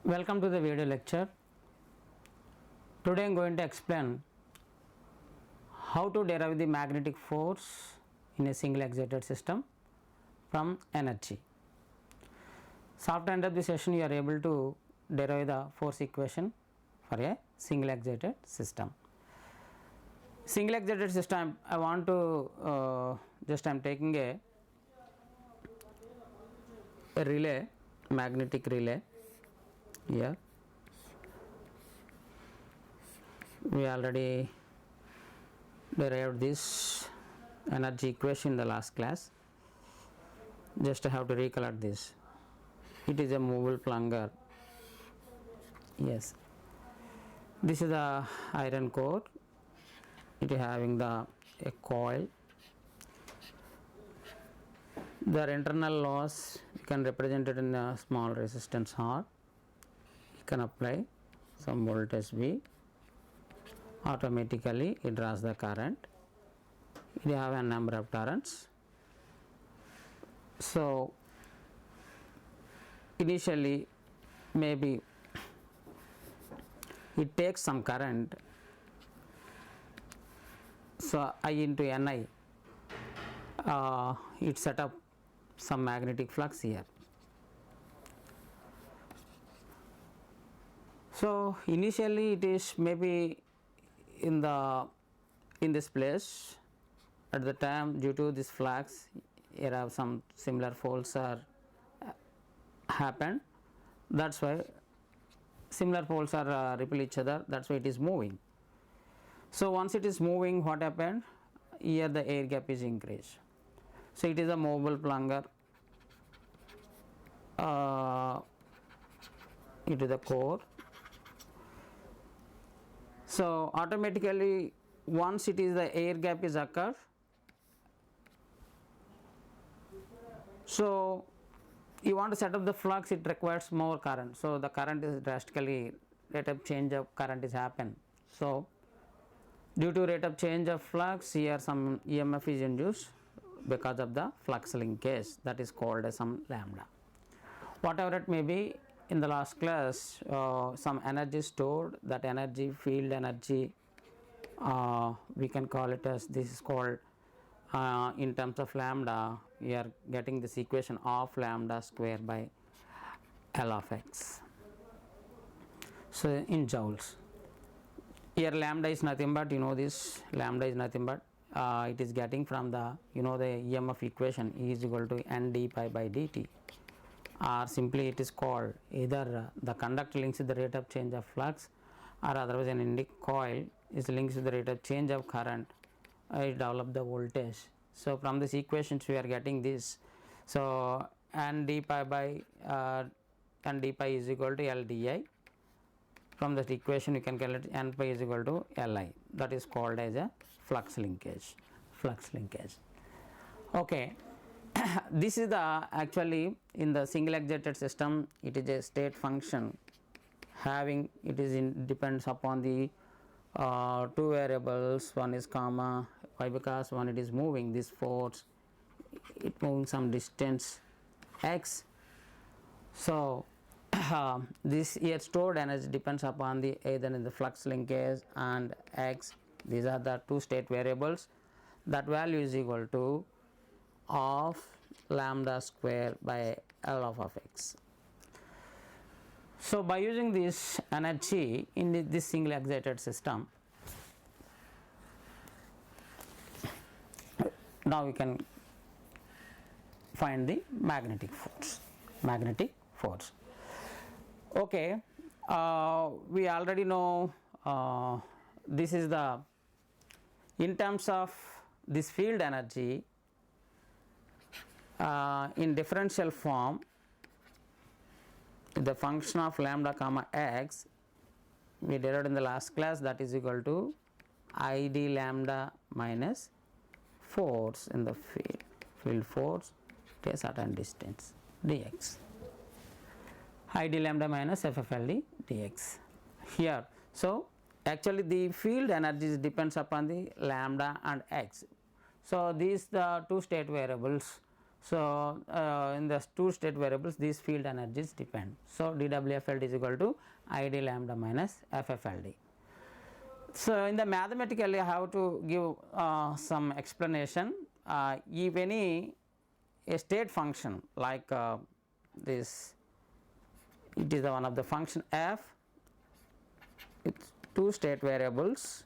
Welcome to the video lecture. Today I am going to explain how to derive the magnetic force in a single excited system from energy. So after end of the session you are able to derive the force equation for a single excited system. Single excited system, I want to I am taking a relay, magnetic relay. Here we already derived this energy equation in the last class. Just I have to recollect this. It is a movable plunger. Yes, this is the iron core. It is having a coil. The internal loss you can represent it in a small resistance R. You can apply some voltage V. Automatically it draws the current. You have a number of turns. So initially maybe it takes some current. So I into Ni, it set up some magnetic flux here. So initially it is maybe in this place. At the time, due to this flux, here have some similar folds are happened. That's why similar poles are repel each other. That's why it is moving. So once it is moving, what happened? Here the air gap is increased. So it is a movable plunger into the core. So automatically once it is the air gap is occurred, so you want to set up the flux, it requires more current. So the current is drastically, rate of change of current is happen. So due to rate of change of flux, here some EMF is induced because of the flux linkage, that is called as some lambda. Whatever it may be, in the last class some energy stored, that energy, field energy, we can call it as, this is called in terms of lambda, we are getting this equation of lambda square by L of x. So in joules, here lambda is nothing but, this lambda is nothing but it is getting from the the EMF equation, E is equal to n d pi by dt, or simply it is called either the conductor links with the rate of change of flux, or otherwise an indic coil is linked with the rate of change of current. I develop the voltage. So from this equations we are getting this. So n d pi by n d pi is equal to L di. From that equation you can calculate n pi is equal to Li. That is called as a flux linkage. Okay. This is the actually in the single excited system, it is a state function having, it is depends upon the two variables. One is comma, why? Because one it is moving this force, it moving some distance x. So this here stored energy depends upon the either in the flux linkage and x. These are the two state variables. That value is equal to of lambda square by L of x. So by using this energy in this single excited system, now we can find the magnetic force. Okay, we already know this is the, in terms of this field energy in differential form, the function of lambda comma x we derived in the last class, that is equal to I d lambda minus force in the field force to a certain distance dx, I d lambda minus FFLD dx here. So actually the field energy depends upon the lambda and x. So these the two state variables. So in the two state variables these field energies depend. So dWFLD is equal to ID lambda minus FFLD. So in the mathematically I have to give some explanation. If any a state function like this, it is one of the function f, it's two state variables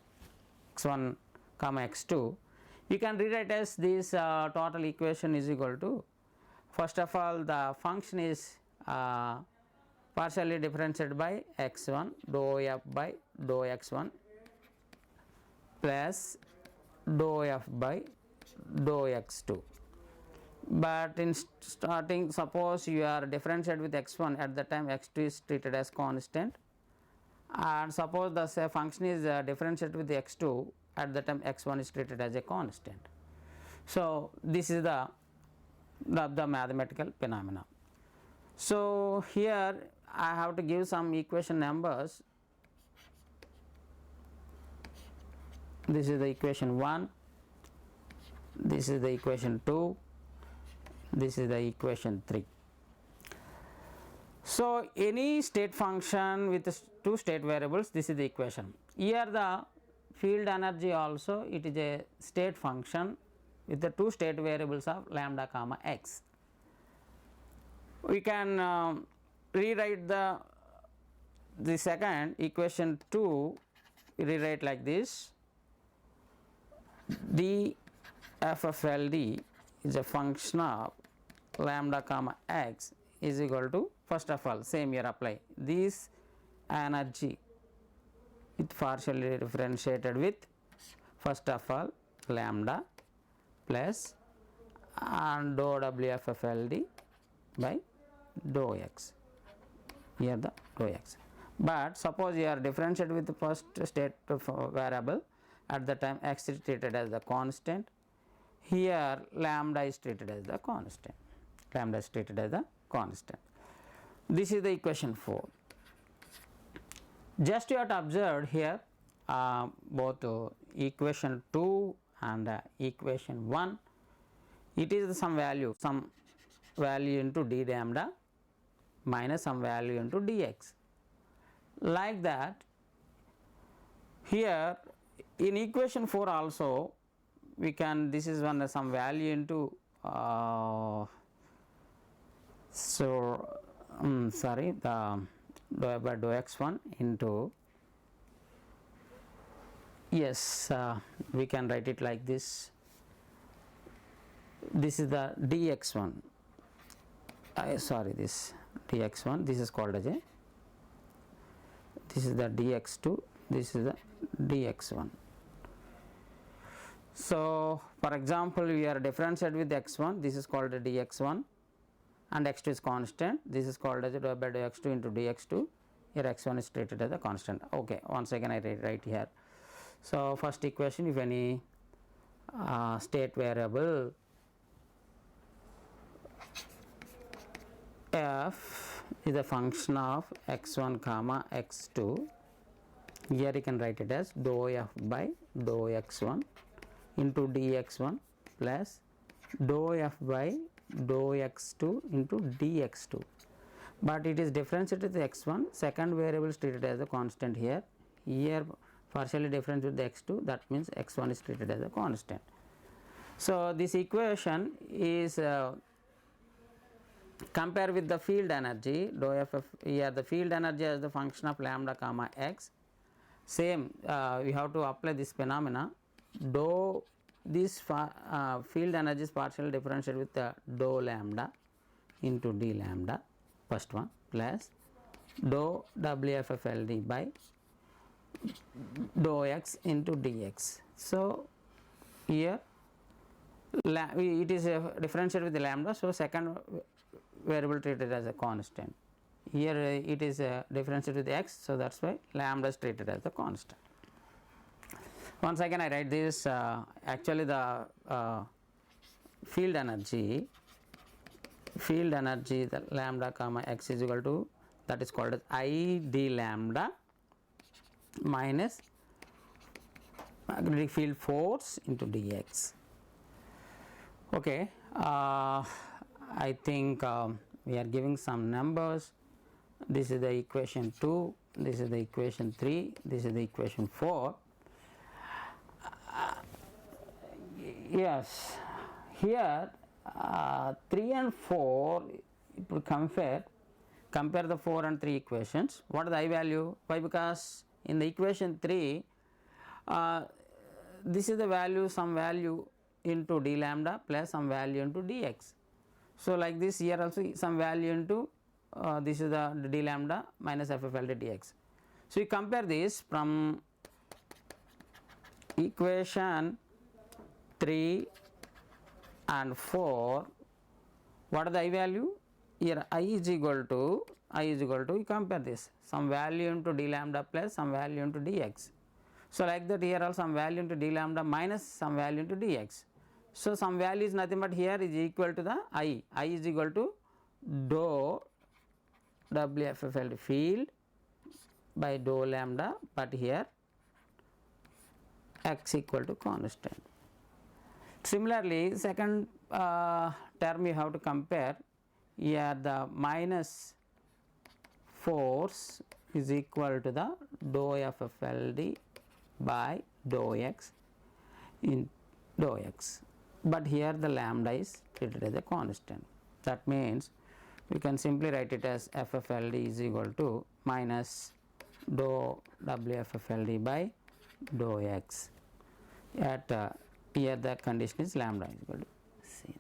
x1 comma x2, you can rewrite as this total equation is equal to, first of all the function is partially differentiated by x1 dou f by dou x1 plus dou f by dou x2. But in starting, suppose you are differentiated with x1, at the time x2 is treated as constant, and suppose the say function is differentiated with x2, at the time x1 is treated as a constant. So this is the mathematical phenomena. So here I have to give some equation numbers. This is the equation 1, this is the equation 2, this is the equation 3. So any state function with two state variables, this is the equation. Here the field energy also, it is a state function with the two state variables of lambda comma x. We can rewrite the second equation 2, rewrite like this: dFFLD is a function of lambda comma x is equal to, first of all same here apply, this energy it partially differentiated with, first of all lambda plus and dou WFFLD by dou x, here the dou x. But suppose you are differentiated with the first state of variable, at the time x is treated as the constant, here lambda is treated as the constant, lambda is treated as the constant. This is the equation 4. Just you have to observe here both equation 2 and equation 1, it is some value into d lambda minus some value into dx. Like that, here in equation 4 also we can, this is one some value into sorry, the dou by dou x1 into, yes, we can write it like this. This is the dx1, sorry, this dx1, this is called as a, this is the dx2, this is the dx1. So for example, we are differentiated with x1, this is called a dx1, and x2 is constant, this is called as a dou by dou x2 into dx2, here x1 is treated as a constant. Okay, once again I write here. So first equation, if any state variable f is a function of x1 comma x2, here you can write it as dou f by dou x1 into dx1 plus dou f by dou x2 into dx2, but it is differentiated with x1, second variable is treated as a constant here, partially different with the x2, that means x1 is treated as a constant. So this equation is compare with the field energy dou f, here the field energy as the function of lambda comma x, same we have to apply this phenomena, dou this field energy is partially differentiated with the dou lambda into d lambda, first one, plus dou WFFLD by dou x into dx. So here it is differentiated with the lambda, so second variable treated as a constant, here it is differentiated with x, so that's why lambda is treated as a constant. Once again I write this, actually the field energy the lambda comma x is equal to, that is called as I d lambda minus magnetic field force into dx. Okay, I think we are giving some numbers. This is the equation 2, this is the equation 3, this is the equation 4. Yes, here 3 and 4, if we compare the 4 and 3 equations, what is the I value? Why? Because in the equation 3, this is the value, some value into d lambda plus some value into dx. So like this, here also some value into this is the d lambda minus ffld dx. So you compare this from equation 3 and 4, what is the I value? Here I is equal to you compare this, some value into d lambda plus some value into dx. So like that, here also some value into d lambda minus some value into dx. So some value is nothing but here is equal to the I is equal to dou wffld field by dou lambda, but here x equal to constant. Similarly, second term you have to compare. Here the minus force is equal to the dou ffld by dou x in dou x, but here the lambda is treated as a constant. That means we can simply write it as ffld is equal to minus dou wffld by dou x at here the condition is lambda is equal to c.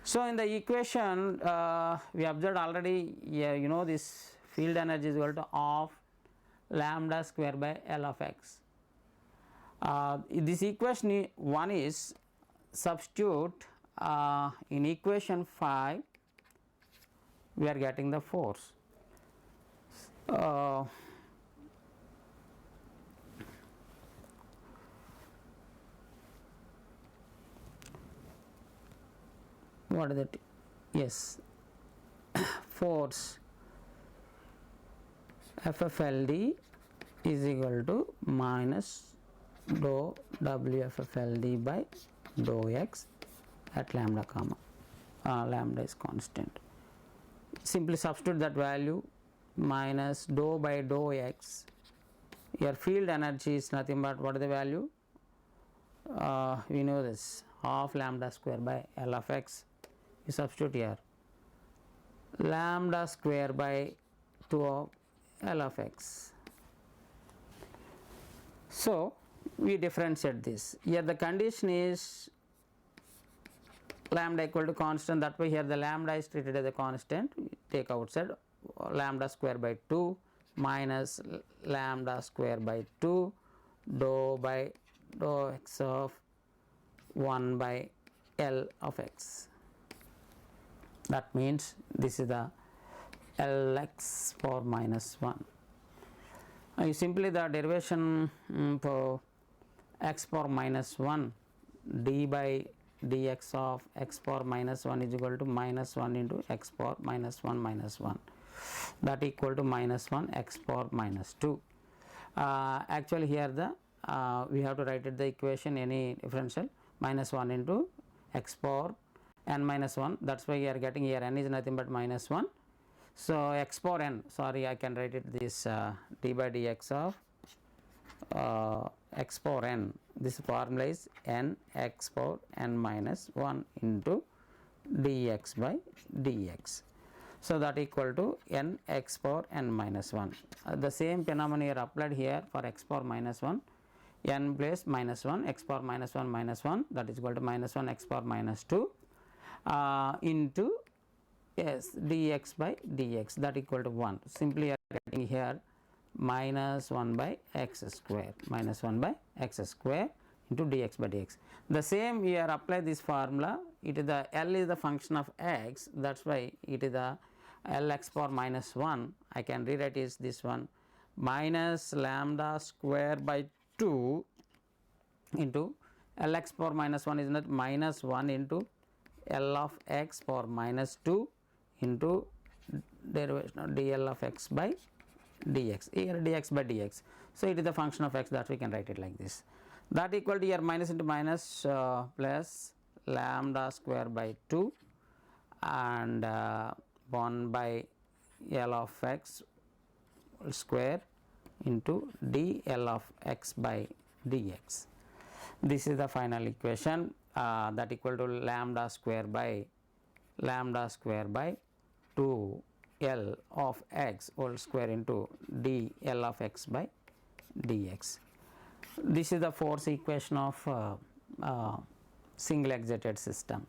So in the equation we observed already, you know, this field energy is equal to half lambda square by L of x. This equation 1 is substitute in equation 5, we are getting the force. What is that? Yes, force ffld is equal to minus dou wffld by dou x at lambda comma lambda is constant. Simply substitute that value, minus dou by dou x. Your field energy is nothing but what is the value? We know this, half lambda square by L of x. You substitute here lambda square by 2 of L of x. So we differentiate this. Here the condition is lambda equal to constant, that way here the lambda is treated as a constant. We take outside lambda square by 2 minus lambda square by 2 dou by dou x of 1 by L of x. That means this is the Lx power minus 1. Simply the derivation for x power minus 1 d by dx of x power minus 1 is equal to minus 1 into x power minus 1 minus 1, that equal to minus 1 x power minus 2. Actually here the we have to write it the equation any differential minus 1 into x power n minus 1, that's why you are getting here n is nothing but minus 1. So x power n, sorry, I can write it this d by dx of x power n, this formula is n x power n minus 1 into dx by dx. So that equal to n x power n minus 1. The same phenomenon here applied here for x power minus 1, n place minus 1 x power minus 1 minus 1, that is equal to minus 1 x power minus 2 into yes dx by dx, that equal to 1. Simply you are getting here minus 1 by x square, minus 1 by x square into dx by dx. The same we are apply this formula, it is the L is the function of x, that's why it is the Lx power minus 1. I can rewrite is this one minus lambda square by 2 into Lx power minus 1 is not minus 1 into L of x power minus 2 into derivation of dl of x by dx, here dx by dx. So it is the function of x, that we can write it like this, that equal to here minus into minus plus lambda square by 2 and 1 by L of x square into dl of x by dx. This is the final equation that equal to lambda square by 2 L of x whole square into dl of x by dx. This is the force equation of single excited system.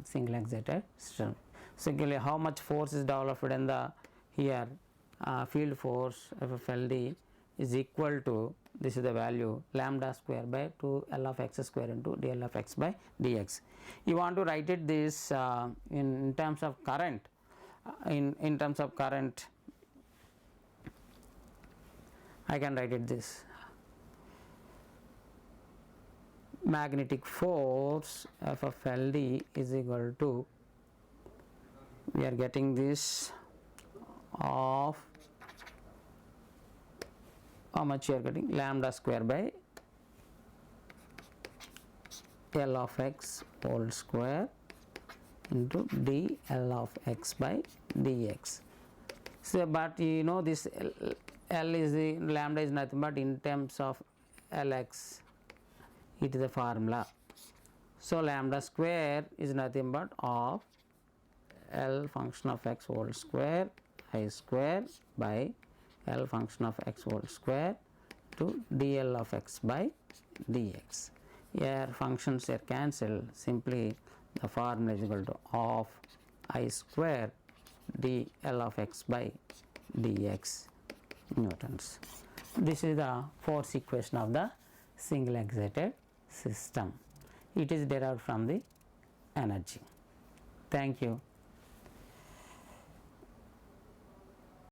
Simply how much force is developed in the here field force FFLD is equal to, this is the value, lambda square by 2 L of x square into dl of x by dx. You want to write it this in terms of current. In terms of current, I can write it this: magnetic force FFLD is equal to, we are getting this of how much you are getting, lambda square by L of x whole square into dl of x by dx. So, but you know this L is the lambda is nothing but in terms of Lx, it is a formula. So, lambda square is nothing but of L function of x whole square I square by L function of x whole square to dl of x by dx. Here functions are cancelled, simply the formula is equal to of I square dl of x by dx newtons. This is the force equation of the single excited system. It is derived from the energy. Thank you.